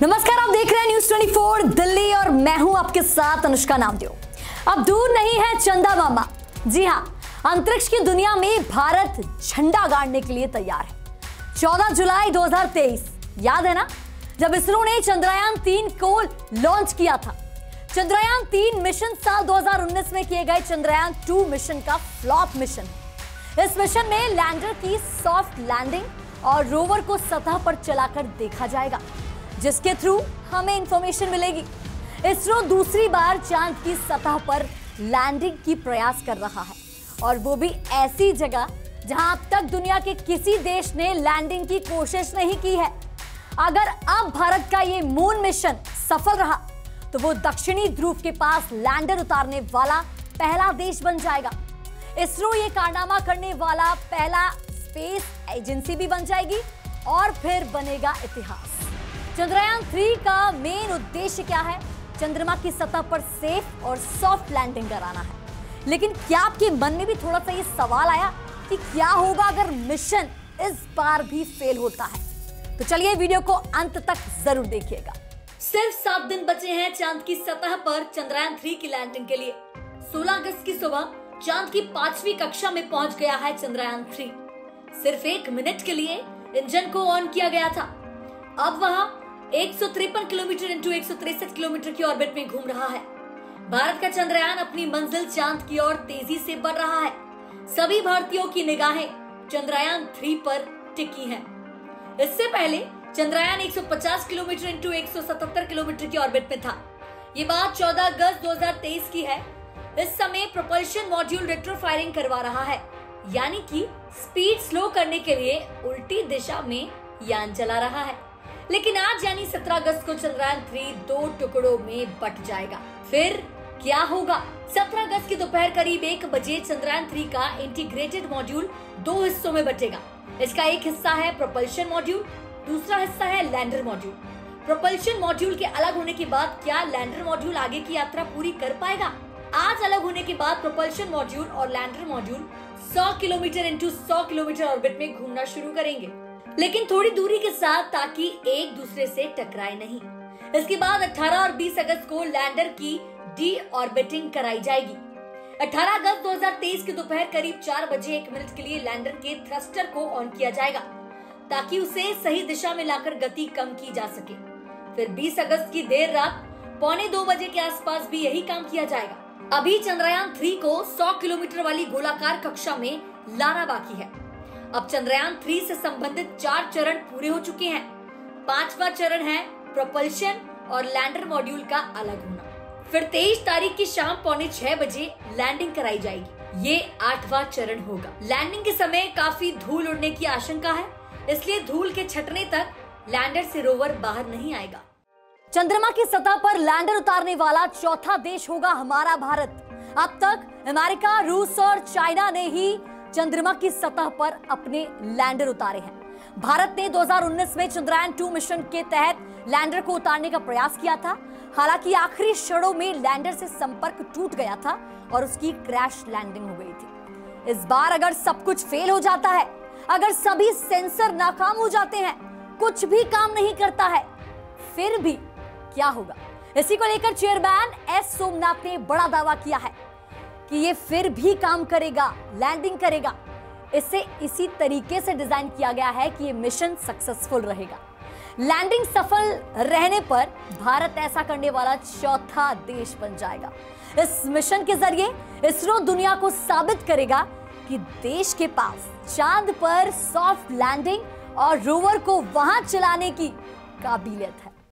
नमस्कार, आप देख रहे हैं न्यूज़ 24 दिल्ली और मैं हूं आपके साथ अनुष्का नामदेव। अब दूर नहीं है चंदा मामा। जी हां, अंतरिक्ष की दुनिया में भारत झंडा गाड़ने के लिए तैयार है। 14 जुलाई 2023 याद है ना, जब इसरो ने चंद्रयान 3 को लॉन्च किया था। चंद्रयान 3 मिशन साल 2019 में किए गए चंद्रयान 2 मिशन का फ्लॉप मिशन है। इस मिशन में लैंडर की सॉफ्ट लैंडिंग और रोवर को सतह पर चलाकर देखा जाएगा, जिसके थ्रू हमें इंफॉर्मेशन मिलेगी। इसरो दूसरी बार चांद की सतह पर लैंडिंग की प्रयास कर रहा है, और वो भी ऐसी जगह जहां अब तक दुनिया के किसी देश ने लैंडिंग की कोशिश नहीं की है। अगर अब भारत का ये मून मिशन सफल रहा तो वो दक्षिणी ध्रुव के पास लैंडर उतारने वाला पहला देश बन जाएगा। इसरो ये कारनामा करने वाला पहला स्पेस एजेंसी भी बन जाएगी और फिर बनेगा इतिहास। चंद्रयान 3 का मेन उद्देश्य क्या है? चंद्रमा की सतह पर सेफ और सॉफ्ट लैंडिंग कराना है। लेकिन क्या आपके मन में भी थोड़ा सा ये सवाल आया कि क्या होगा अगर मिशन इस बार भी फेल होता है? तो चलिए वीडियो को अंत तक जरूर देखिएगा। सिर्फ 7 दिन बचे हैं चांद की सतह पर चंद्रयान 3 की लैंडिंग के लिए। 16 अगस्त की सुबह चांद की 5वीं कक्षा में पहुंच गया है चंद्रयान 3। सिर्फ 1 मिनट के लिए इंजन को ऑन किया गया था। अब वह 153 किलोमीटर इंटू 163 किलोमीटर की ऑर्बिट में घूम रहा है। भारत का चंद्रयान अपनी मंजिल चांद की ओर तेजी से बढ़ रहा है। सभी भारतीयों की निगाहें चंद्रयान 3 पर टिकी हैं। इससे पहले चंद्रयान 150 किलोमीटर इंटू 177 किलोमीटर की ऑर्बिट में था। ये बात 14 अगस्त 2023 की है। इस समय प्रोपल्शन मॉड्यूल रेट्रो फायरिंग करवा रहा है, यानी कि स्पीड स्लो करने के लिए उल्टी दिशा में यान चला रहा है। लेकिन आज यानी 17 अगस्त को चंद्रयान 3 2 टुकड़ों में बट जाएगा। फिर क्या होगा? 17 अगस्त की दोपहर करीब 1 बजे चंद्रयान 3 का इंटीग्रेटेड मॉड्यूल 2 हिस्सों में बटेगा। इसका एक हिस्सा है प्रोपल्शन मॉड्यूल, दूसरा हिस्सा है लैंडर मॉड्यूल। प्रोपल्शन मॉड्यूल के अलग होने के बाद क्या लैंडर मॉड्यूल आगे की यात्रा पूरी कर पाएगा? आज अलग होने के बाद प्रोपल्शन मॉड्यूल और lander module 100 kilometre into 100 kilometre orbit में घूमना शुरू करेंगे, लेकिन थोड़ी दूरी के साथ, ताकि एक दूसरे से टकराए नहीं। इसके बाद 18 और 20 अगस्त को लैंडर की डी ऑर्बिटिंग कराई जाएगी। 18 अगस्त 2023 की दोपहर करीब 4 बजे 1 मिनट के लिए लैंडर के थ्रस्टर को ऑन किया जाएगा, ताकि उसे सही दिशा में लाकर गति कम की जा सके। फिर 20 अगस्त की देर रात 1:45 बजे के आसपास भी यही काम किया जाएगा। अभी चंद्रयान 3 को 100 किलोमीटर वाली गोलाकार कक्षा में लाना बाकी है। अब चंद्रयान 3 से संबंधित 4 चरण पूरे हो चुके हैं। 5वां चरण है प्रोपल्शन और लैंडर मॉड्यूल का अलग होना। फिर 23 तारीख की शाम 5:45 बजे लैंडिंग कराई जाएगी। ये 8वां चरण होगा। लैंडिंग के समय काफी धूल उड़ने की आशंका है, इसलिए धूल के छटने तक लैंडर से रोवर बाहर नहीं आएगा। चंद्रमा की सतह पर लैंडर उतारने वाला चौथा देश होगा हमारा भारत। अब तक अमेरिका, रूस और चाइना ने ही चंद्रमा की सतह पर अपने लैंडर उतारे हैं। भारत ने 2019 में चंद्रयान 2 मिशन के तहत लैंडर को उतारने का प्रयास किया था। हालांकि आखिरी क्षणों में लैंडर से संपर्क टूट गया था और उसकी क्रैश लैंडिंग हो गई थी। इस बार अगर सब कुछ फेल हो जाता है, अगर सभी सेंसर नाकाम हो जाते हैं, कुछ भी काम नहीं करता है, फिर भी क्या होगा? इसी को लेकर चेयरमैन एस सोमनाथ ने बड़ा दावा किया है कि ये फिर भी काम करेगा, लैंडिंग करेगा। इसे इसी तरीके से डिजाइन किया गया है कि ये मिशन सक्सेसफुल रहेगा। लैंडिंग सफल रहने पर भारत ऐसा करने वाला चौथा देश बन जाएगा। इस मिशन के जरिए इसरो दुनिया को साबित करेगा कि देश के पास चांद पर सॉफ्ट लैंडिंग और रोवर को वहां चलाने की काबिलियत है।